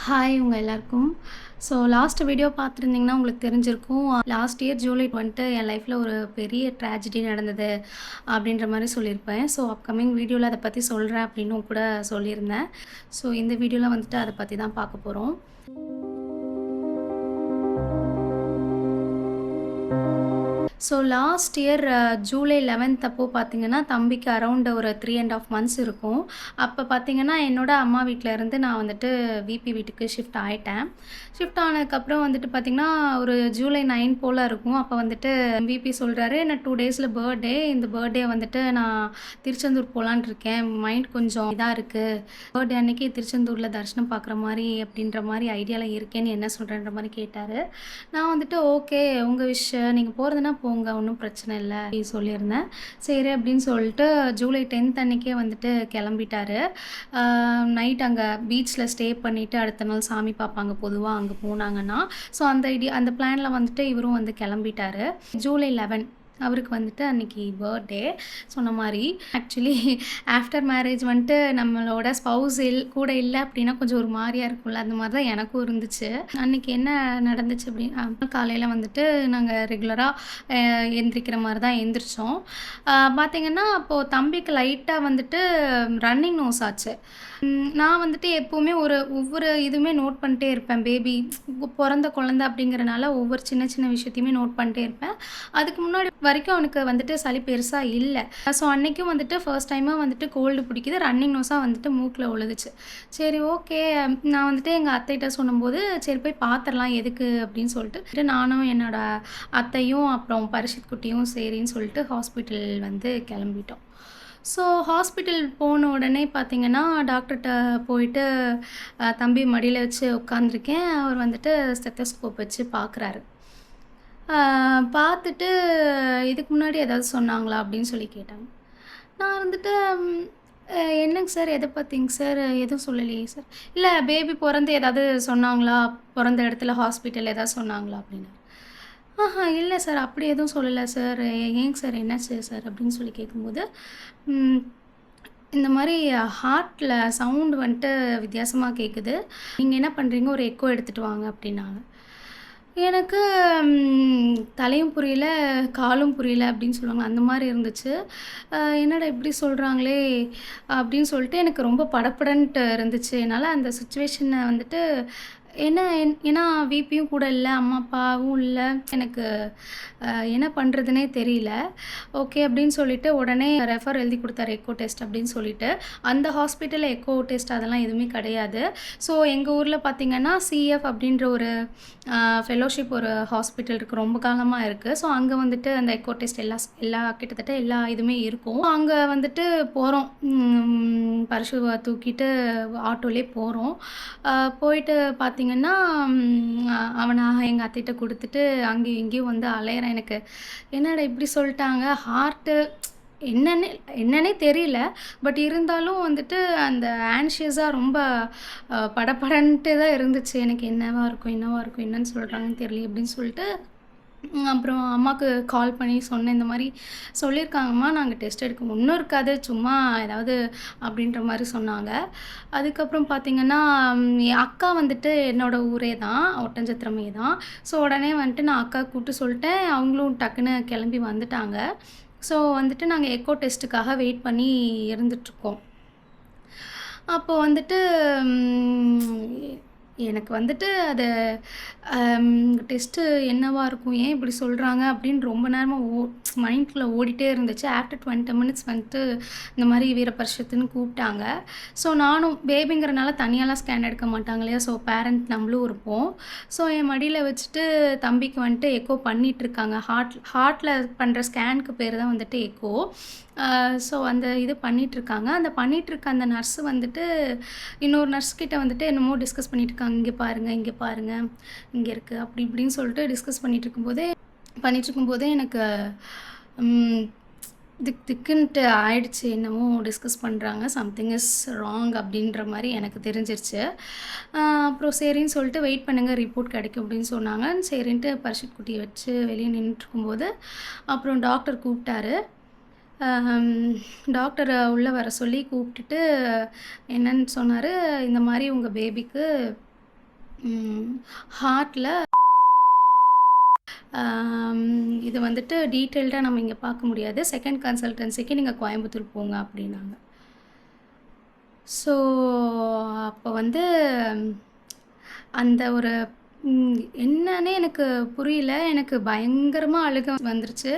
Hi உங்கள் எல்லாருக்கும். So last video பார்த்துருந்தீங்கன்னா உங்களுக்கு தெரிஞ்சிருக்கும். லாஸ்ட் இயர் ஜூலை வந்துட்டு என் லைஃப்பில் ஒரு பெரிய ட்ராஜடி நடந்தது அப்படின்ற மாதிரி சொல்லியிருப்பேன். ஸோ அப்கமிங் வீடியோவில் அதை பற்றி சொல்கிறேன் அப்படின்னும் கூட சொல்லியிருந்தேன். ஸோ இந்த வீடியோவில் வந்துட்டு அதை பற்றி தான் பார்க்க போகிறோம். So last year July 11th அப்போ பார்த்தீங்கன்னா, தம்பிக்கு அரவுண்ட் ஒரு 3.5 மந்த்ஸ் இருக்கும். அப்போ பார்த்தீங்கன்னா, என்னோட அம்மா வீட்ல இருந்து நான் வந்துட்டு விபி வீட்டுக்கு ஷிஃப்ட் ஆயிட்டேன். ஷிஃப்ட் ஆனதுக்கப்புறம் வந்துட்டு பார்த்தீங்கன்னா, ஒரு ஜூலை 9 போல இருக்கும். அப்போ வந்துட்டு விபி சொல்றாரு, "எனக்கு 2 டேஸில் பர்த்டே. இந்த பர்த்டே வந்துட்டு நான் திருச்செந்தூர் போலான்னு இருக்கேன். மைண்ட் கொஞ்சம் இதா இருக்கு. பர்த்டே அன்னைக்கு திருச்செந்தூரில் தரிசனம் பார்க்குற மாரி அப்படின்ற மாரி ஐடியால இருக்கேன். நீ என்ன சொல்றன்ற?" மாரி கேட்டாரு. நான் வந்துட்டு, "ஓகே, உங்க விஷ். நீங்க போறதுன்னா போங்க. ஒன்றும் பிரச்சனை இல்ல." அப்படின்னு சொல்லியிருந்தேன். சரி அப்படின்னு சொல்லிட்டு ஜூலை 10th அன்னைக்கே வந்துட்டு கிளம்பிட்டாரு. நைட் அங்கே பீச்சில் ஸ்டே பண்ணிவிட்டு அடுத்த நாள் சாமி பார்ப்பாங்க பொதுவாக அங்கே போனாங்கன்னா. ஸோ அந்த பிளானில் வந்துட்டு இவரும் வந்து கிளம்பிட்டாரு. ஜூலை 11 அவருக்கு வந்துட்டு அன்றைக்கி பர்த்டே சொன்ன மாதிரி. ஆக்சுவலி ஆஃப்டர் மேரேஜ் வந்துட்டு நம்மளோட ஸ்பௌஸ் கூட இல்லை அப்படின்னா கொஞ்சம் ஒரு மாதிரியாக இருக்கும்ல, அந்த மாதிரி தான் எனக்கும் இருந்துச்சு. அன்றைக்கி என்ன நடந்துச்சு அப்படின்னா, காலையில் வந்துட்டு நாங்கள் ரெகுலராக எந்திரிக்கிற மாதிரி தான் எந்திரிச்சோம். பார்த்திங்கன்னா அப்போது தம்பிக்கு லைட்டாக வந்துட்டு ரன்னிங் நோஸ் ஆச்சு. நான் வந்துட்டு எப்போவுமே ஒவ்வொரு இதுவுமே நோட் பண்ணிட்டே இருப்பேன். பேபி பிறந்த குழந்தை அப்படிங்கிறனால ஒவ்வொரு சின்ன சின்ன விஷயத்தையுமே நோட் பண்ணிட்டே இருப்பேன். அதுக்கு முன்னாடி வரைக்கும் அவனுக்கு வந்துட்டு சளி பெருசாக இல்லை. ஸோ அன்றைக்கும் வந்துட்டு ஃபர்ஸ்ட் டைமாக வந்துட்டு கோல்டு பிடிக்குது, ரன்னிங் நோஸாக வந்துட்டு மூக்கில் விழுதுச்சு. சரி, ஓகே. நான் வந்துட்டு எங்கள் அத்தைகிட்ட சொன்னும்போது, சரி போய் பார்த்துடலாம் எதுக்கு அப்படின்னு சொல்லிட்டு நானும் என்னோட அத்தையும் அப்புறம் பரிஷித் குட்டியும் சரின்னு சொல்லிட்டு ஹாஸ்பிட்டல் வந்து கிளம்பிட்டோம். ஸோ ஹாஸ்பிட்டல் போன உடனே பார்த்திங்கன்னா, டாக்டர்கிட்ட போயிட்டு தம்பி மடியில் வச்சு உட்காந்துருக்கேன். அவர் வந்துட்டு ஸ்டெத்தஸ்கோப் வச்சு பார்க்குறாரு. பார்த்துட்டு, "இதுக்கு முன்னாடி ஏதாவது சொன்னாங்களா?" அப்படின்னு சொல்லி கேட்டாங்க. நான் வந்துட்டு, "என்னங்க சார், எதை பற்றிங்க சார்? எதுவும் சொல்லலையே சார்." "இல்லை, பேபி பிறந்து ஏதாவது சொன்னாங்களா? பிறந்த இடத்துல ஹாஸ்பிட்டல் ஏதாவது சொன்னாங்களா?" அப்படின்னாரு. இல்லை சார், அப்படி எதுவும் சொல்லலை சார். ஏங்க சார், என்னாச்சு சார்?" அப்படின்னு சொல்லி கேட்கும்போது, இந்த மாதிரி ஹார்ட்டில் சவுண்டு வந்துட்டு வித்தியாசமாக கேட்குது. நீங்கள் என்ன பண்ணுறீங்க, ஒரு எக்கோ எடுத்துகிட்டு வாங்க அப்படின்னாங்க. எனக்கு தலையும் புரியல, காலும் புரியல அப்படின்னு சொல்லுவாங்க, அந்த மாதிரி இருந்துச்சு. என்னடா இப்படி சொல்கிறாங்களே அப்படின்னு சொல்லிட்டு எனக்கு ரொம்ப படபடன்ட்டு இருந்துச்சு. என்னால் அந்த சுச்சுவேஷனை வந்துட்டு ஏன்னா விபியும் கூட இல்லை, அம்மா அப்பாவும் இல்லை. எனக்கு என்ன பண்ணுறதுனே தெரியல. ஓகே அப்படின்னு சொல்லிட்டு உடனே ரெஃபர் எழுதி கொடுத்தாரு, எக்கோ டெஸ்ட் அப்படின்னு சொல்லிட்டு. அந்த ஹாஸ்பிட்டலில் எக்கோ டெஸ்ட் அதெல்லாம் எதுவுமே கிடையாது. ஸோ எங்கள் ஊரில் பார்த்திங்கன்னா சிஎஃப் அப்படின்ற ஒரு ஃபெலோஷிப் ஒரு ஹாஸ்பிட்டல் இருக்குது, ரொம்ப காலமாக இருக்குது. ஸோ அங்கே வந்துட்டு அந்த எக்கோ டெஸ்ட் கிட்டத்தட்ட எல்லா இதுவுமே இருக்கும். அங்கே வந்துட்டு போகிறோம், பரிசுவை தூக்கிட்டு ஆட்டோலே போகிறோம். போயிட்டு பார்த்திங்கன்னா, அவனை எங்கள் அத்தைகிட்ட கொடுத்துட்டு அங்கேயும் இங்கேயும் வந்து அலையிறேன். எனக்கு என்னடா இப்படி சொல்லிட்டாங்க, ஹார்ட்டு என்னன்னே தெரியல. பட் இருந்தாலும் வந்துட்டு அந்த ஆன்ஷியஸாக ரொம்ப படபடன்ட்டு தான் இருந்துச்சு. எனக்கு என்னவா இருக்கும் என்னன்னு சொல்கிறாங்கன்னு தெரியல அப்படின்னு சொல்லிட்டு அப்புறம் அம்மாவுக்கு கால் பண்ணி சொன்னேன். இந்த மாதிரி சொல்லியிருக்காங்கம்மா, நாங்கள் டெஸ்ட் எடுக்க ஒன்றும் இருக்காது, சும்மா ஏதாவது அப்படின்ற மாதிரி சொன்னாங்க. அதுக்கப்புறம் பார்த்திங்கன்னா, என் அக்கா வந்துட்டு என்னோடய ஊரே தான், ஒட்டஞ்சத்திரமே தான். ஸோ உடனே வந்துட்டு நான் அக்கா கூப்பிட்டு சொல்லிட்டேன். அவங்களும் டக்குன்னு கிளம்பி வந்துட்டாங்க. ஸோ வந்துட்டு நாங்கள் எக்கோ டெஸ்ட்டுக்காக வெயிட் பண்ணி இருந்துகிட்ருக்கோம். அப்போது வந்துட்டு எனக்கு வந்துட்டு அது டெஸ்ட்டு என்னவா இருக்கும், ஏன் இப்படி சொல்கிறாங்க அப்படின்னு ரொம்ப நேரமாக மைண்டில் ஓடிட்டே இருந்துச்சு. ஆஃப்டர் 20 மினிட்ஸ் வந்துட்டு இந்த மாதிரி வீரபரிஷத்துன்னு கூப்பிட்டாங்க. ஸோ நானும் பேபிங்கிறனால தனியாலாம் ஸ்கேன் எடுக்க மாட்டாங்க இல்லையா, ஸோ பேரண்ட் நம்மளும் இருப்போம். ஸோ என் மடியில் வச்சுட்டு தம்பிக்கு வந்துட்டு எக்கோ பண்ணிகிட்ருக்காங்க. ஹார்ட்டில் பண்ணுற ஸ்கேனுக்கு பேர் தான் வந்துட்டு எக்கோ. ஸோ அந்த இது பண்ணிகிட்ருக்காங்க. அந்த பண்ணிகிட்ருக்க அந்த நர்ஸு வந்துட்டு இன்னொரு நர்ஸ்கிட்ட வந்துட்டு என்னமோ டிஸ்கஸ் பண்ணிகிட்ருக்காங்க. "இங்கே பாருங்கள், இங்கே பாருங்கள், இங்கே இருக்குது" அப்படி இப்படின்னு சொல்லிட்டு டிஸ்கஸ் பண்ணிகிட்ருக்கும்போதே எனக்கு திக்குன்ட்டு ஆயிடுச்சு. என்னமோ டிஸ்கஸ் பண்ணுறாங்க, சம்திங் இஸ் ராங் அப்படின்ற மாதிரி எனக்கு தெரிஞ்சிருச்சு. அப்புறம் சரின்னு சொல்லிட்டு வெயிட் பண்ணுங்கள், ரிப்போர்ட் கிடைக்கும் அப்படின்னு சொன்னாங்க. சரின்ட்டு பரிஷித் குட்டியை வச்சு வெளியே நின்றுட்டுருக்கும்போது அப்புறம் டாக்டர் கூப்பிட்டாரு. டாக்டரை உள்ளே வர சொல்லி கூப்பிட்டுட்டு என்னன்னு சொன்னார், "இந்த மாதிரி உங்கள் பேபிக்கு ம். ஹார்ட்ல இது வந்துட்டு டீட்டெயில்டா நம்ம இங்க பார்க்க முடியாது. செகண்ட் கன்சல்டன்சிக்கு நீங்க கோயம்புத்தூர் போங்க அப்டின்னாங்க. ஸோ அப்போ வந்து அந்த ஒரு என்னன்னே எனக்கு புரியல. எனக்கு பயங்கரமா அழுகை வந்துருச்சு.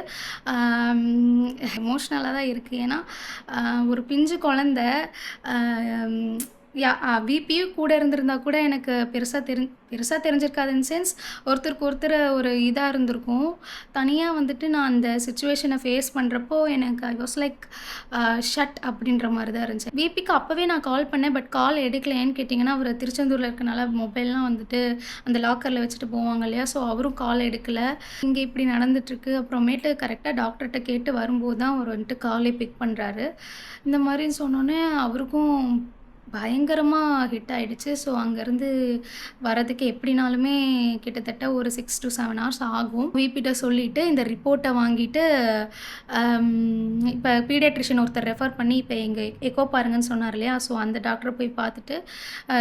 எமோஷ்னலா தான் இருக்கு. ஏன்னா, ஒரு பிஞ்சு குழந்த விபியும் கூட இருந்திருந்தா கூட எனக்கு பெருசா தெரிஞ்சிருக்காது. இன் சென்ஸ் ஒருத்தருக்கு ஒருத்தர் ஒரு இதா இருந்திருக்கும். தனியா வந்துட்டு நான் அந்த சிச்சுவேஷன ஃபேஸ் பண்றப்போ எனக்கு ஐ வாஸ் லைக் ஷட் அப்படின்ற மாரி தான் இருந்துச்சு. விபிக்கு அப்பவே நான் கால் பண்ணேன். பட் கால் எடுக்கல. ஏன்னு கேட்டிங்கன்னா, அவரு திருச்செந்தூர்ல இருக்கனால மொபைல்லாம் வந்துட்டு அந்த லாக்கர்ல வச்சுட்டு போவாங்க இல்லையா? ஸோ அவரும் கால் எடுக்கல. இங்க இப்படி நடந்துட்டுருக்கு. அப்புறமேட்டு கரெக்ட்டா டாக்டர்ட்ட கேட்டு வரும்போது தான் அவரு வந்துட்டு காலே பிக் பண்றாரு. இந்த மாரின்னு சொன்னோனே அவருக்கும் பயங்கரமா ஹிட் ஆயிடுச்சு. ஸோ அங்கேருந்து வரதுக்கு எப்படினாலுமே கிட்டத்தட்ட ஒரு 6 to 7 ஹவர்ஸ் ஆகும். விபிட்ட சொல்லிட்டு இந்த ரிப்போர்ட்ட வாங்கிட்டு இப்ப பீடியாட்ரிஷியன் ஒருத்தர் ரெஃபர் பண்ணி இப்ப எங்க எக்கோ பாருங்கன்னு சொன்னார் இல்லையா? ஸோ அந்த டாக்டர போய் பார்த்துட்டு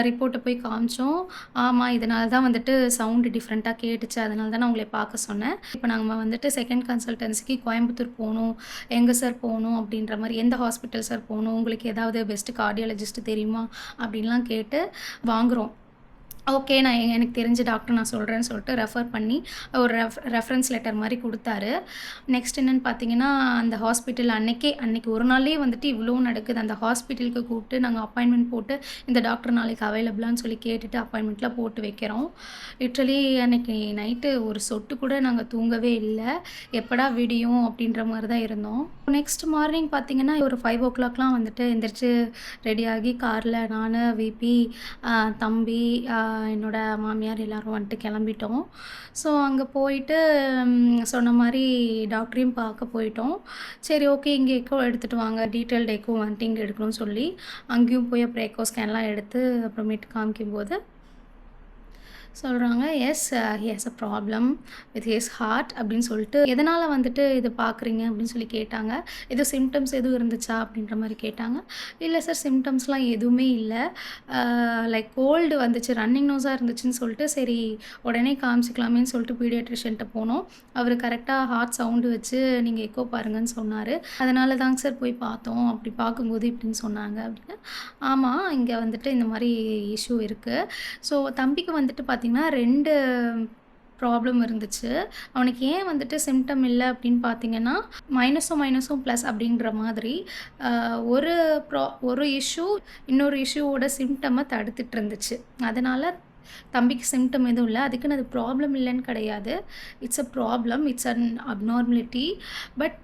ரிப்போர்ட்ட போய் காமிச்சோம். ஆமா, இதனால தான் வந்துட்டு சவுண்ட் டிஃப்ரெண்ட்டா கேட்டுச்சு. அதனால தான் நான் உங்கள பார்க்க சொன்னேன். இப்ப நாங்க வந்துட்டு செகண்ட் கன்சல்டன்சிக்கு கோயம்புத்தூர் போணும். எங்க சார் போணும் அப்படின்ற மாரி, எந்த ஹாஸ்பிட்டல் சார் போணும்? உங்களுக்கு ஏதாவது பெஸ்ட் கார்டியாலஜிஸ்ட் தெரியுமா? அப்படின்லாம் கேட்டு வாங்குறோம். ஓகே. எனக்கு தெரிஞ்ச டாக்டர் நான் சொல்கிறேன்னு சொல்லிட்டு ரெஃபர் பண்ணி ஒரு ரெஃபரன்ஸ் லெட்டர் மாதிரி குடுத்தாரு. நெக்ஸ்ட் என்னன்னு பார்த்தீங்கன்னா, அந்த ஹாஸ்பிட்டல் அன்னைக்கு ஒரு நாள்லேயே வந்துட்டு இவ்வளோ நடக்குது. அந்த ஹாஸ்பிட்டலுக்கு கூப்பிட்டு நாங்கள் அப்பாயின்மெண்ட் போட்டு, இந்த டாக்டர் நாளைக்கு அவைலபிளான்னு சொல்லி கேட்டுட்டு அப்பாயின்மெண்ட்லாம் போட்டு வைக்கிறோம். லிட்ரலி அன்னைக்கு நைட்டு ஒரு சொட்டு கூட நாங்கள் தூங்கவே இல்ல. எப்படா விடியும் அப்படின்ற மாரி தான் இருந்தோம். நெக்ஸ்ட் மார்னிங் பார்த்தீங்கன்னா, ஒரு 5:00லாம் வந்துட்டு எந்திரிச்சு ரெடியாகி கார்ல நானு, விபி, தம்பி, என்னோட மாமியார் எல்லாரும் வந்துட்டு கிளம்பிட்டோம். ஸோ அங்கே போயிட்டு சொன்ன மாரி டாக்டரையும் பார்க்க போயிட்டோம். சரி, ஓகே, இங்கே எக்கோ எடுத்துகிட்டு வாங்க, டீட்டெயில்டு எக்கோ வந்துட்டு இங்கே எடுக்கணும்னு சொல்லி அங்கேயும் போய் அப்புறம் எக்கோ ஸ்கேன்லாம் எடுத்து அப்புறமேட்டு காமிக்கும்போது சொல்கிறாங்க, yes he has a problem with his heart அப்படின்னு சொல்லிட்டு. எதனால் வந்துட்டு இது பார்க்குறீங்க அப்படின்னு சொல்லி கேட்டாங்க. எதுவும் சிம்டம்ஸ் எதுவும் இருந்துச்சா அப்படின்ற மாதிரி கேட்டாங்க. இல்லை சார், சிம்டம்ஸ்லாம் எதுவுமே இல்லை. லைக் கோல்டு வந்துச்சு, ரன்னிங் நோஸாக இருந்துச்சுன்னு சொல்லிட்டு சரி உடனே காமிச்சிக்கலாமேன்னு சொல்லிட்டு பீடியாட்ரிஷியன்ட்ட போனோம். அவர் கரெக்டாக ஹார்ட் சவுண்டு வச்சு நீங்கள் எக்கோ பாருங்கன்னு சொன்னார். அதனால தாங்க சார் போய் பார்த்தோம். அப்படி பார்க்கும்போது இப்படின்னு சொன்னாங்க அப்படின்னு. ஆமாம், இங்கே வந்துட்டு இந்த மாதிரி இஷ்யூ இருக்குது. ஸோ தம்பிக்கு வந்துட்டு பார்த்தீங்கன்னா 2 ப்ராப்ளம் இருந்துச்சு. அவனுக்கு ஏன் வந்துட்டு சிம்டம் இல்ல அப்படின்னு பார்த்தீங்கன்னா, மைனஸும் ப்ளஸ் அப்படின்ற மாதிரி ஒரு ஒரு இஷ்யூ இன்னொரு இஷ்யூவோட சிம்டம தடுத்துட்டு இருந்துச்சு. அதனால தம்பிக்கு சிம்டம் எதுவும் இல்ல. அதுக்குன்னு அது ப்ராப்ளம் இல்லன்னு கிடையாது. It's a problem. It's an abnormality. But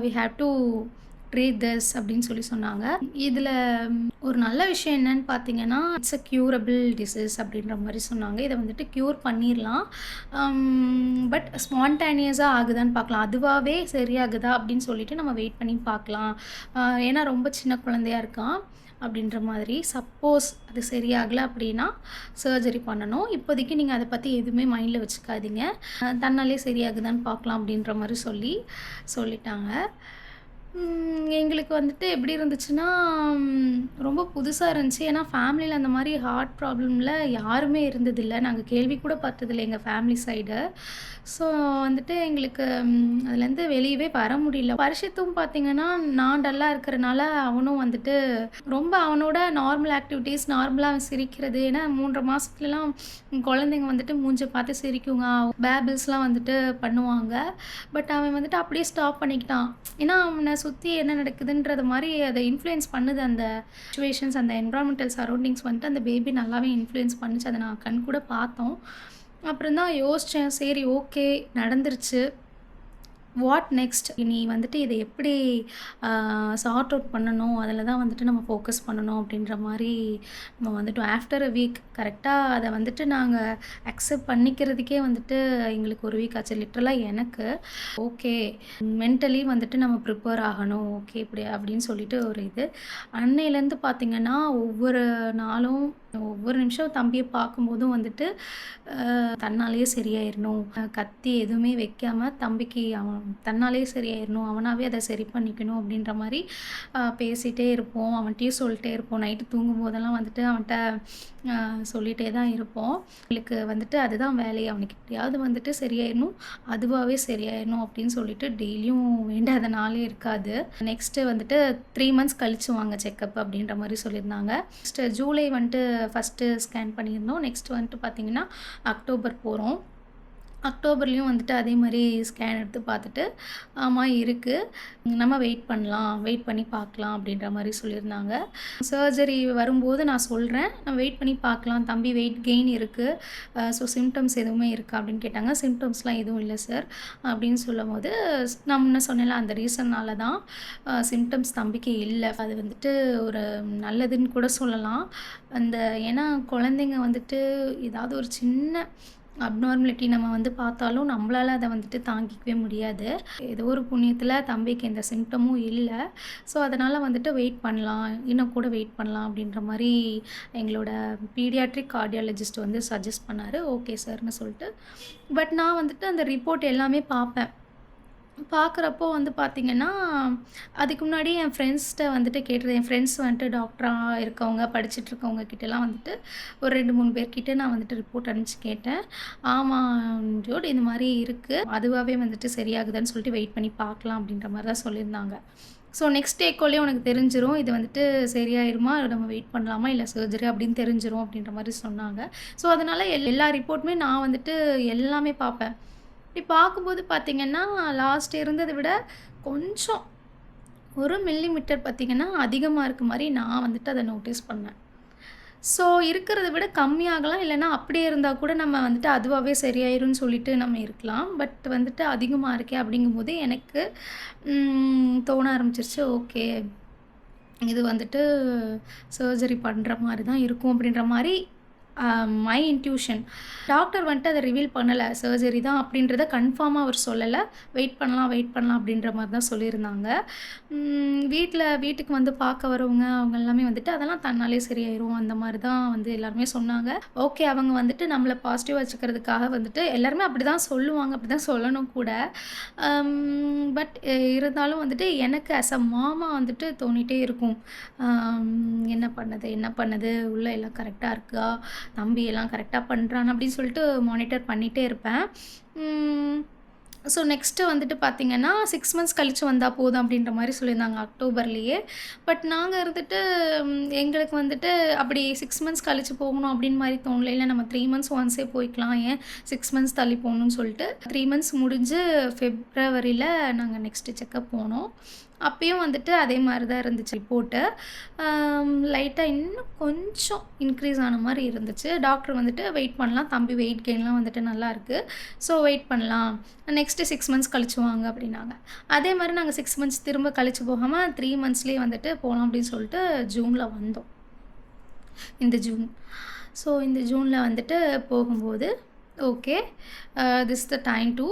we have to treat this அப்படின்னு சொல்லி சொன்னாங்க. இதில் ஒரு நல்ல விஷயம் என்னன்னு பார்த்தீங்கன்னா, இட்ஸ் அ க்யூரபிள் டிசீஸ் அப்படின்ற மாதிரி சொன்னாங்க. இதை வந்துட்டு க்யூர் பண்ணிடலாம். பட் ஸ்பான்டேனியஸாக ஆகுதான்னு பார்க்கலாம். அதுவாகவே சரியாகுதா அப்படின்னு சொல்லிட்டு நம்ம வெயிட் பண்ணி பார்க்கலாம். ஏன்னா ரொம்ப சின்ன குழந்தையா இருக்கான் அப்படின்ற மாதிரி. சப்போஸ் அது சரியாகலை அப்படின்னா சர்ஜரி பண்ணணும். இப்போதைக்கு நீங்கள் அதை பற்றி எதுவுமே மைண்டில் வச்சுக்காதீங்க. தன்னாலே சரியாகுதான்னு பார்க்கலாம் அப்படின்ற மாதிரி சொல்லிட்டாங்க. எங்களுக்கு வந்துட்டு எப்படி இருந்துச்சுன்னா, ரொம்ப புதுசா இருந்துச்சு. ஏன்னா ஃபேமிலியில அந்த மாரி ஹார்ட் ப்ராப்ளம்ல யாருமே இருந்ததில்ல. நாங்க கேள்வி கூட பட்டதில்ல எங்க ஃபேமிலி சைடு. ஸோ வந்துட்டு எங்களுக்கு அதுலேருந்து வெளியவே வர முடியல. பரிஷத்தும் பார்த்தீங்கன்னா, நான் டல்லா இருக்கிறனால அவனும் வந்துட்டு ரொம்ப அவனோட நார்மல் ஆக்டிவிட்டீஸ், நார்மலா அவன் சிரிக்கிறது. ஏன்னா 3 1/2 மாசத்துலலாம் குழந்தைங்க வந்துட்டு மூஞ்ச பார்த்து சிரிக்குங்க. பேபிள்ஸ்லாம் வந்துட்டு பண்ணுவாங்க. பட் அவன் வந்துட்டு அப்படியே ஸ்டாப் பண்ணிக்கிட்டான். ஏன்னா அவனை சுற்றி என்ன நடக்குதுன்றது மாதிரி அதை இன்ஃப்ளூயன்ஸ் பண்ணுது. அந்த சிச்சுவேஷன்ஸ், அந்த என்விரான்மெண்டல் சரௌண்டிங்ஸ் வந்துட்டு அந்த பேபி நல்லாவே இன்ஃப்ளூயன்ஸ் பண்ணுச்சு. அதை நான் கண் கூட பார்த்தோம். அப்புறம் தான் யோசித்தேன், சரி ஓகே நடந்துருச்சு, வாட் நெக்ஸ்ட்? இனி வந்துட்டு இதை எப்படி சார்ட் அவுட் பண்ணணும், அதில் தான் வந்துட்டு நம்ம ஃபோக்கஸ் பண்ணணும் அப்படின்ற மாதிரி நம்ம வந்துட்டு ஆஃப்டர் அ வீக் கரெக்டாக அதை வந்துட்டு நாங்கள் அக்செப்ட் பண்ணிக்கிறதுக்கே வந்துட்டு எங்களுக்கு ஒரு வீக் ஆச்சு. லிட்ரலாக எனக்கு ஓகே, மென்டலி வந்துட்டு நம்ம ப்ரிப்பேர் ஆகணும், ஓகே இப்படி அப்படின்னு சொல்லிட்டு ஒரு இது. அன்னையிலேருந்து பார்த்திங்கன்னா ஒவ்வொரு நாளும் ஒவ்வொரு நிமிஷம் தம்பிய பார்க்கும்போதும் வந்துட்டு, தன்னாலேயே சரியாயிரணும். கத்தி எதுவுமே வைக்காம தம்பிக்கு அவன் தன்னாலேயே சரியாயிரணும். அவனாவே அத சரி பண்ணிக்கணும் அப்படின்ற மாரி பேசிட்டே இருப்போம். அவன்ட்டயும் சொல்லிட்டே இருப்போம். நைட்டு தூங்கும்போதெல்லாம் வந்துட்டு அவன்ட்ட சொல்லிட்டே தான் இருப்போம். எங்களுக்கு வந்துட்டு அதுதான் வேலையே. அவனுக்கு எப்படியாவது வந்துட்டு சரியாயிரணும். அதுவாவே சரியாயிரணும் அப்படின்னு சொல்லிட்டு டெய்லியும் வேண்டாத நாளே இருக்காது. நெக்ஸ்ட்டு வந்துட்டு 3 மந்த்ஸ் கழிச்சு வாங்க செக்கப் அப்படின்ற மாரி சொல்லியிருந்தாங்க. நெக்ஸ்ட்டு ஜூலை வந்துட்டு ஃபஸ்ட்டு ஸ்கேன் பண்ணியிருந்தோம். நெக்ஸ்ட் வந்துட்டு பார்த்தீங்கன்னா, அக்டோபர் போறோம். அக்டோபர்லேயும் வந்துட்டு அதே மாரி ஸ்கேன் எடுத்து பார்த்துட்டு, ஆமா இருக்கு. நம்ம வெயிட் பண்ணலாம். வெயிட் பண்ணி பார்க்கலாம் அப்படின்ற மாரி சொல்லியிருந்தாங்க. சர்ஜரி வரும்போது நான் சொல்றேன். நம்ம வெயிட் பண்ணி பார்க்கலாம். தம்பி வெயிட் கெயின் இருக்கு. ஸோ சிம்ப்டம்ஸ் எதுவுமே இருக்கா அப்படின்னு கேட்டாங்க. சிம்ப்டம்ஸ்லாம் எதுவும் இல்ல சார் அப்படின்னு சொல்லும்போது, நான் முன்ன சொன்னேன்ல அந்த ரீசன்னால தான் சிம்ப்டம்ஸ் தம்பிக்கு இல்ல. அது வந்துட்டு ஒரு நல்லதுன்னு கூட சொல்லலாம். அந்த ஏன்னா குழந்தைங்க வந்துட்டு ஏதாவது ஒரு சின்ன அப்நார்மலிட்டி நம்ம வந்து பார்த்தாலும் நம்மளால அத வந்துட்டு தாங்கிக்கவே முடியாது. ஏதோ ஒரு புண்ணியத்தில தம்பிக்கு எந்த சிம்ப்டமும் இல்ல. ஸோ, அதனால வந்துட்டு வெயிட் பண்ணலாம். இன்னும் கூட வெயிட் பண்ணலாம் அப்படின்ற மாரி எங்களோட பீடியாட்ரிக் கார்டியாலஜிஸ்ட் வந்து சஜெஸ்ட் பண்ணாரு. ஓகே சார்ன்னு சொல்லிட்டு. பட் நான் வந்துட்டு அந்த ரிப்போர்ட் எல்லாமே பார்ப்பேன். பார்க்குறப்போ வந்து பார்த்தீங்கன்னா, அதுக்கு முன்னாடி என் ஃப்ரெண்ட்ஸ்ட்ட வந்துட்டு கேட்டுருந்தேன். என் ஃப்ரெண்ட்ஸ் வந்துட்டு டாக்டரா இருக்கவங்க, படிச்சுட்ருக்கவங்க கிட்டலாம் வந்துட்டு ஒரு 2, 3 பேர்கிட்ட நான் வந்துட்டு ரிப்போர்ட் அனுப்பிச்சு கேட்டேன். ஆமா டியூட் இந்த மாரி இருக்கு. அதுவாவே வந்துட்டு சரியாகுதான்னு சொல்லிட்டு வெயிட் பண்ணி பார்க்கலாம் அப்படின்ற மாரி தான் சொல்லியிருந்தாங்க. ஸோ நெக்ஸ்ட் எக்கோலயே உனக்கு தெரிஞ்சிரும். இது வந்துட்டு சரியாயிருமா? நம்ம வெயிட் பண்ணலாமா? இல்ல சர்ஜரி அப்படின்னு தெரிஞ்சிரும் அப்படின்ற மாரி சொன்னாங்க. ஸோ அதனால எல்லா ரிப்போர்ட்டுமே நான் வந்துட்டு எல்லாமே பார்ப்பேன். இப்படி பார்க்கும்போது பார்த்தீங்கன்னா, லாஸ்ட் இருந்தத விட கொஞ்சம் 1 மில்லிமீட்டர் பார்த்தீங்கன்னா, அதிகமா இருக்க மாரி நான் வந்துட்டு அத நோட்டீஸ் பண்ணேன். ஸோ இருக்கிறத விட கம்மியாகலாம். இல்லன்னா அப்படியே இருந்தா கூட நம்ம வந்துட்டு அதுவாவே சரியாயிரும்னு சொல்லிட்டு நம்ம இருக்கலாம். பட் வந்துட்டு அதிகமா இருக்கே அப்படிங்கும்போது எனக்கு தோண ஆரம்பிச்சிருச்சு. ஓகே. இது வந்துட்டு சர்ஜரி பண்ற மாரி தான் இருக்கும் அப்படின்ற மாரி மை இன்ட்யூஷன். டாக்டர் வந்துட்டு அத ரிவீல் பண்ணல. சர்ஜரி தான் அப்படின்றத கன்ஃபார்மா அவர் சொல்லல. வெயிட் பண்ணலாம் அப்படின்ற மாரி தான் சொல்லியிருந்தாங்க. வீட்டுக்கு வந்து பார்க்க வரவங்க அவங்க எல்லாமே வந்துட்டு அதெல்லாம் தன்னாலே சரியாயிரும். அந்த மாரி தான் வந்து எல்லாருமே சொன்னாங்க. ஓகே அவங்க வந்துட்டு நம்மள பாசிட்டிவா வச்சுக்கிறதுக்காக வந்துட்டு எல்லாருமே அப்படிதான் சொல்லுவாங்க. அப்படிதான் சொல்லணும் கூட. பட் இருந்தாலும் வந்துட்டு எனக்கு ஆஸ் அ மாமா வந்துட்டு தோணிட்டே இருக்கும். என்ன பண்ணுது? என்ன பண்ணுது? உள்ள எல்லாம் கரெக்ட்டா இருக்கா? தம்பி எல்லாம் கரெக்ட்டா பண்றானா? அப்படின்னு சொல்லிட்டு மானிட்டர் பண்ணிட்டே இருப்பேன். ஸோ நெக்ஸ்ட்டு வந்துட்டு பார்த்தீங்கன்னா, 6 மந்த்ஸ் கழிச்சு வந்தா போதும் அப்படின்ற மாரி சொல்லியிருந்தாங்க அக்டோபர்லேயே. பட் நாங்க இருந்துட்டு எங்களுக்கு வந்துட்டு அப்படி 6 மந்த்ஸ் கழிச்சு போகணும் அப்படின்னு மாரி தோணல. இல்ல நம்ம 3 மந்த்ஸ் ஒன்ஸே போய்க்கலாம். ஏன் 6 மந்த்ஸ் தள்ளி போகணும்னு சொல்லிட்டு 3 மந்த்ஸ் முடிஞ்சு பிப்ரவரியில நாங்க நெக்ஸ்ட்டு செக்கப் போனோம். அப்பயும் வந்துட்டு அதே மாரி தான் இருந்துச்சு ரிப்போர்ட்டு. லைட்டா இன்னும் கொஞ்சம் இன்க்ரீஸ் ஆன மாரி இருந்துச்சு. டாக்டர் வந்துட்டு வெயிட் பண்ணலாம். தம்பி வெயிட் கெயின்லாம் வந்துட்டு நல்லாயிருக்கு. ஸோ வெயிட் பண்ணலாம். நெக்ஸ்ட்டு 6 மந்த்ஸ் கழிச்சு வாங்க அப்படின்னாங்க. அதே மாரி நாங்க 6 மந்த்ஸ் திரும்ப கழிச்சு போகாம 3 மந்த்ஸ்லேயே வந்துட்டு போலாம் அப்படின்னு சொல்லிட்டு ஜூன்ல வந்தோம். இந்த ஜூன். ஸோ இந்த ஜூன்ல வந்துட்டு போகும்போது, okay this is the time to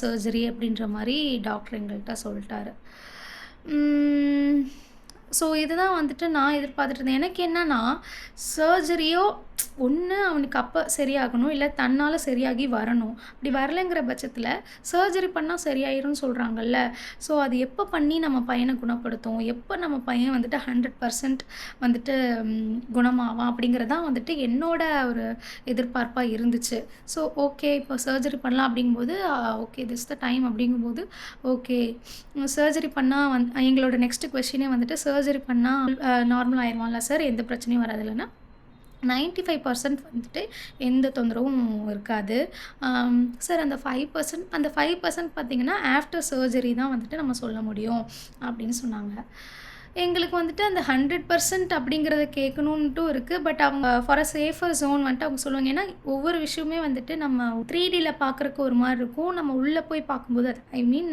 surgery அப்படின்ற மாரி டாக்டர் எங்கள்ட்ட சொல்ட்டாரு. ஸோ இதுதான் வந்துட்டு நான் எதிர்பார்த்துட்டு இருந்தேன். எனக்கு என்னன்னா, சர்ஜரியோ ஒண்ணு அவனுக்கு அப்ப சரியாகணும். இல்ல தன்னால சரியாகி வரணும். அப்படி வரலைங்கிற பட்சத்தில சர்ஜரி பண்ணா சரியாயிரும்னு சொல்றாங்கல்ல. ஸோ அது எப்ப பண்ணி நம்ம பையன குணப்படுத்தும்? எப்ப நம்ம பையன் வந்துட்டு 100% வந்துட்டு குணமாவான்? அப்படிங்கிறது தான் வந்துட்டு என்னோட ஒரு எதிர்பார்ப்பா இருந்துச்சு. ஸோ ஓகே இப்போ சர்ஜரி பண்ணலாம் அப்படிங்கும்போது, ஓகே திஸ் த டைம் அப்படிங்கும்போது, ஓகே சர்ஜரி பண்ணா எங்களோட நெக்ஸ்ட் கொஸ்டினே வந்துட்டு சர்ஜரி பண்ணா நார்மல் ஆயிருவான்ல சார்? எந்த பிரச்சனையும் வராதுல்லன்னா? 95% வந்துட்டு எந்த தொந்தரவும் இருக்காது. சார் அந்த 5% பார்த்தீங்கன்னா, ஆஃப்டர் சர்ஜரி தான் வந்துட்டு நம்ம சொல்ல முடியும் அப்படின்னு சொன்னாங்க. எங்களுக்கு வந்துட்டு அந்த 100% அப்படிங்கிறத கேட்கணுன்ட்டும் இருக்கு. பட் அவங்க ஃபார் அ சேஃபர் ஜோன் வந்துட்டு அவங்க சொல்லுவாங்க. ஏன்னா, ஒவ்வொரு விஷயமே வந்துட்டு நம்ம 3Dல பார்க்குறக்கு ஒரு மாரி இருக்கும். நம்ம உள்ள போய் பார்க்கும்போது ஐ மீன்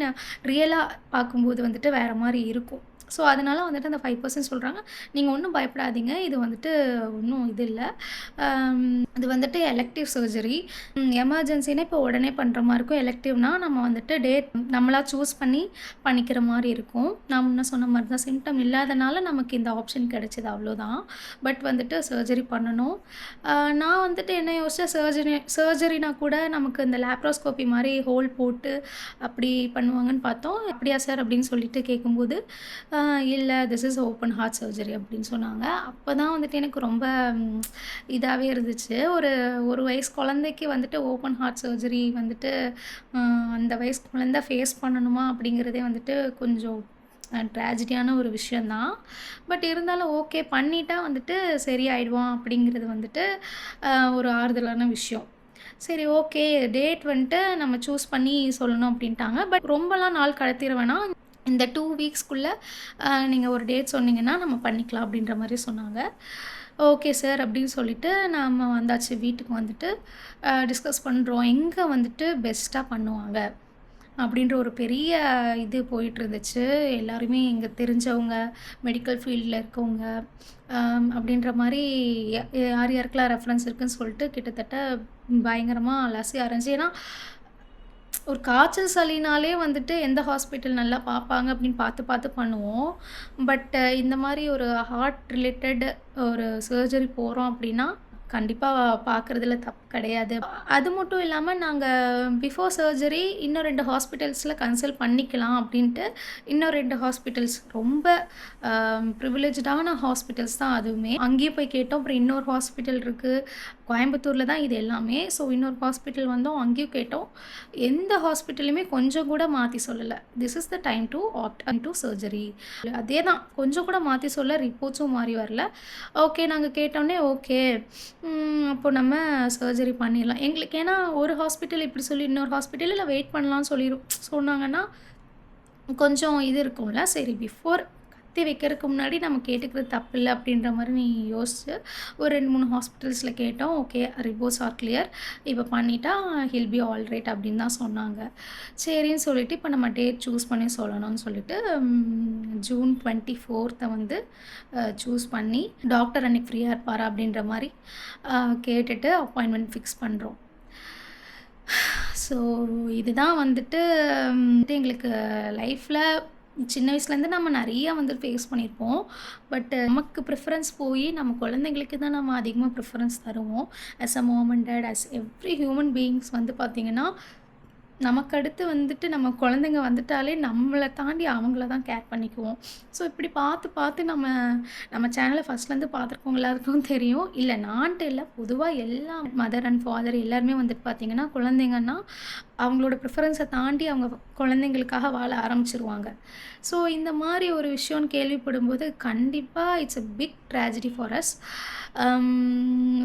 ரியலா பார்க்கும்போது வந்துட்டு வேற மாரி இருக்கும். ஸோ அதனால வந்துட்டு அந்த 5% சொல்றாங்க. நீங்க ஒண்ணும் பயப்படாதீங்க. இது வந்துட்டு ஒண்ணும் இது இல்ல. அம் இது வந்துட்டு எலெக்டிவ் சர்ஜரி. எமர்ஜென்சின்னா இப்போ உடனே பண்ற மாரி இருக்கும். எலெக்டிவ்னா நம்ம வந்துட்டு டேட் நம்மளா சூஸ் பண்ணி பண்ணிக்கிற மாரி இருக்கும். நான் முன்ன சொன்ன மாரி தான் சிம்ப்டம் இல்லாதனால நமக்கு இந்த ஆப்ஷன் கிடைச்சது அவ்வளோதான். பட் வந்துட்டு சர்ஜரி பண்ணணும். நான் வந்துட்டு என்ன யோசிச்சேன் சர்ஜரினா கூட நமக்கு இந்த லேப்ரோஸ்கோப்பி மாரி ஹோல் போட்டு அப்படி பண்ணுவாங்கன்னு பார்த்தோம். "அப்படியா சார்?" அப்படின்னு சொல்லிட்டு கேட்கும்போது, இல்ல this is open heart surgery அப்படின்னு சொன்னாங்க. அப்பதான் வந்துட்டு எனக்கு ரொம்ப இதாவே இருந்துச்சு. ஒரு 1 வயசு குழந்தைக்கு வந்துட்டு ஓப்பன் ஹார்ட் சர்ஜரி வந்துட்டு அ அந்த வயசு குழந்தை ஃபேஸ் பண்ணணுமா? அப்படிங்கிறதே வந்துட்டு கொஞ்சம் ட்ராஜடியான ஒரு விஷயம் தான். பட் இருந்தாலும் ஓகே பண்ணிட்டா வந்துட்டு சரியாயிடுவான் அப்படிங்கிறது வந்துட்டு ஒரு ஆறுதலான விஷயம். சரி ஓகே டேட் வந்துட்டு நம்ம சூஸ் பண்ணி சொல்லணும் அப்படின்ட்டாங்க. பட் ரொம்பலாம் நாள் கடத்திற வேணாம். இந்த 2 வீக்ஸ்க்குள்ள நீங்க ஒரு டேட் சொன்னீங்கன்னா நம்ம பண்ணிக்கலாம் அப்படின்ற மாரி சொன்னாங்க. ஓகே சார் அப்படின்னு சொல்லிட்டு நாம வந்தாச்சு. வீட்டுக்கு வந்துட்டு டிஸ்கஸ் பண்றோம். எங்க வந்துட்டு பெஸ்ட்டா பண்ணுவாங்க? அப்படின்ற ஒரு பெரிய இது போயிட்டுருந்துச்சு. எல்லாருமே எங்க தெரிஞ்சவங்க, மெடிக்கல் ஃபீல்டில இருக்கவங்க, அப்படின்ற மாரி யார் யாருக்கெல்லாம் ரெஃபரன்ஸ் இருக்குன்னு சொல்லிட்டு கிட்டத்தட்ட பயங்கரமா அலசி ஆராய்ஞ்சு ஏன்னா, ஒரு காய்ச்சல், சளினாலே வந்துட்டு எந்த ஹாஸ்பிட்டல் நல்லா பார்ப்பாங்க அப்படின்னு பார்த்து பார்த்து பண்ணுவோம். பட் இந்த மாரி ஒரு ஹார்ட் ரிலேட்டட் ஒரு சர்ஜரி போறோம் அப்படின்னா, கண்டிப்பா பார்க்குறதுல தப்பு கிடையாது. அது மட்டும் இல்லாம நாங்க பிஃபோர் சர்ஜரி இன்னும் 2 ஹாஸ்பிட்டல்ஸ்ல கன்சல்ட் பண்ணிக்கலாம் அப்படின்ட்டு, இன்னும் 2 ஹாஸ்பிட்டல்ஸ் ரொம்ப ப்ரிவிலேஜ்டான ஹாஸ்பிட்டல்ஸ் தான் அதுவுமே. அங்கேயும் போய் கேட்டோம். அப்புறம் இன்னொரு ஹாஸ்பிட்டல் இருக்கு. கோயம்புத்தூர்ல தான் இது எல்லாமே. ஸோ இன்னொரு ஹாஸ்பிட்டல் வந்தோம். அங்கேயும் கேட்டோம். எந்த ஹாஸ்பிட்டலுமே கொஞ்சம் கூட மாத்தி சொல்லல. This is the time to opt into surgery. அதே தான். கொஞ்சம் கூட மாத்தி சொல்ல ரிப்போர்ட்ஸும் மாறி வரல. ஓகே நாங்க கேட்டோனே ஓகே. அப்போ நம்ம சர்ஜரி பண்ணிடலாம். எங்களுக்கு ஏன்னா ஒரு ஹாஸ்பிட்டல் இப்படி சொல்லி இன்னொரு ஹாஸ்பிட்டல்ல வெயிட் பண்ணலாம்னு சொன்னாங்கன்னா, கொஞ்சம் இது இருக்கும்ல. சரி பிஃபோர் கத்தி வைக்கிறதுக்கு முன்னாடி நம்ம கேட்டுக்கிறது தப்பில்ல அப்படின்ற மாரி யோசிச்சு ஒரு 2, 3 ஹாஸ்பிட்டல்ஸ்ல கேட்டோம். Okay reports R clear. இப்போ பண்ணிட்டா ஹில் பி ஆல் ரைட் அப்படின்னு தான் சொன்னாங்க. சரின்னு சொல்லிட்டு இப்போ நம்ம டேட் சூஸ் பண்ணி சொல்லணும்னு சொல்லிட்டு ஜூன் 24th வந்து சூஸ் பண்ணி டாக்டர் அன்னைக்கு ஃப்ரீயா இருப்பாரா அப்படின்ற மாரி கேட்டுட்டு அப்பாயின்ட்மெண்ட் ஃபிக்ஸ் பண்றோம். ஸோ இதுதான் வந்துட்டு எங்களுக்கு லைஃப்ல சின்ன வயசுலேருந்து நம்ம நெறைய வந்து ஃபேஸ் பண்ணியிருப்போம். பட் நமக்கு ப்ரிஃபரன்ஸ் போயி நம்ம குழந்தைங்களுக்கு தான் நம்ம அதிகமா ப்ரிஃபரன்ஸ் தருவோம். As a mom and dad as every human beings வந்து பார்த்திங்கன்னா, நமக்கு அடுத்து வந்துட்டு நம்ம குழந்தைங்க வந்துட்டாலே நம்மள தாண்டி அவங்கள தான் கேர் பண்ணிக்குவோம். ஸோ இப்படி பார்த்து பார்த்து நம்ம சேனலை ஃபஸ்ட்லேருந்து பார்த்துருக்கவங்க எல்லாருக்கும் தெரியும். இல்லை நான்ட்டு இல்லை பொதுவாக எல்லா மதர் அண்ட் ஃபாதர் எல்லாருமே வந்துட்டு பார்த்திங்கன்னா குழந்தைங்கன்னா அவங்களோட ப்ரிஃபரன்ஸை தாண்டி அவங்க குழந்தைங்களுக்காக வாழ ஆரம்பிச்சிருவாங்க. ஸோ இந்த மாதிரி ஒரு விஷயம்னு கேள்விப்படும்போது கண்டிப்பாக it's a big tragedy for us.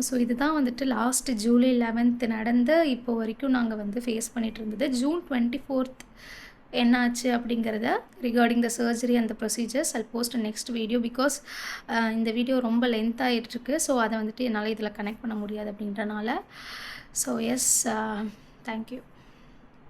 So இதுதான் வந்துட்டு லாஸ்ட் ஜூலை 11th நடந்த இப்போ வரைக்கும் நாங்கள் வந்து ஃபேஸ் பண்ணிட்டு இருந்தது. ஜூன் 24th என்னாச்சு அப்படிங்கிறத regarding the surgery and the procedures Jal post next video because இந்த வீடியோ ரொம்ப லென்த் ஆகிட்டுருக்கு. ஸோ அதை வந்துட்டு என்னால் இதில் கனெக்ட் பண்ண முடியாது அப்படின்றனால. So yes thank you.